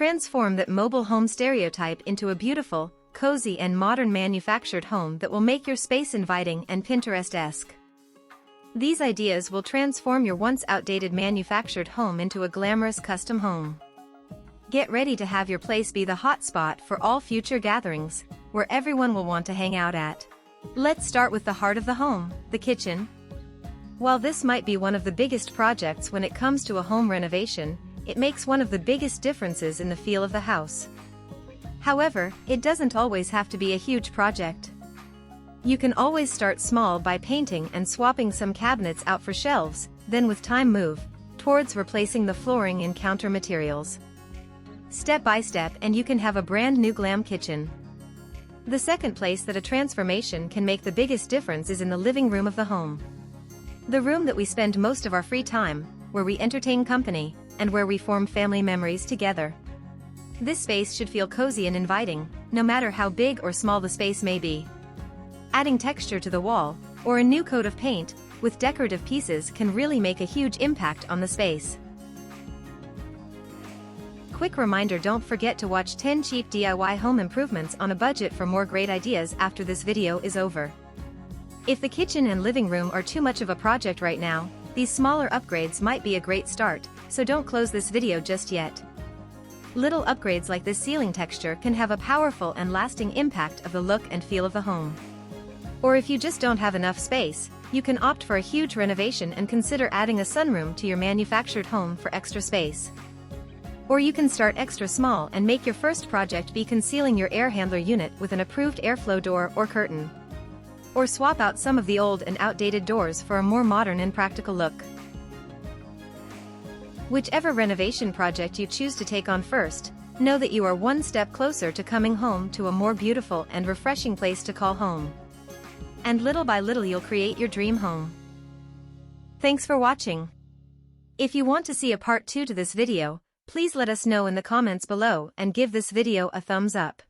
Transform that mobile home stereotype into a beautiful, cozy and modern manufactured home that will make your space inviting and Pinterest-esque. These ideas will transform your once outdated manufactured home into a glamorous custom home. Get ready to have your place be the hotspot for all future gatherings, where everyone will want to hang out at. Let's start with the heart of the home, the kitchen. While this might be one of the biggest projects when it comes to a home renovation, it makes one of the biggest differences in the feel of the house. However, it doesn't always have to be a huge project. You can always start small by painting and swapping some cabinets out for shelves, then with time move towards replacing the flooring and counter materials. Step by step and you can have a brand new glam kitchen. The second place that a transformation can make the biggest difference is in the living room of the home. The room that we spend most of our free time, where we entertain company, and where we form family memories together. This space should feel cozy and inviting, no matter how big or small the space may be. Adding texture to the wall, or a new coat of paint, with decorative pieces can really make a huge impact on the space. Quick reminder: don't forget to watch 10 cheap DIY home improvements on a budget for more great ideas after this video is over. If the kitchen and living room are too much of a project right now, these smaller upgrades might be a great start, so don't close this video just yet. Little upgrades like this ceiling texture can have a powerful and lasting impact of the look and feel of the home. Or if you just don't have enough space, you can opt for a huge renovation and consider adding a sunroom to your manufactured home for extra space. Or you can start extra small and make your first project be concealing your air handler unit with an approved airflow door or curtain. Or swap out some of the old and outdated doors for a more modern and practical look. Whichever renovation project you choose to take on first, know that you are one step closer to coming home to a more beautiful and refreshing place to call home. And little by little you'll create your dream home. Thanks for watching. If you want to see a part 2 to this video, please let us know in the comments below and give this video a thumbs up.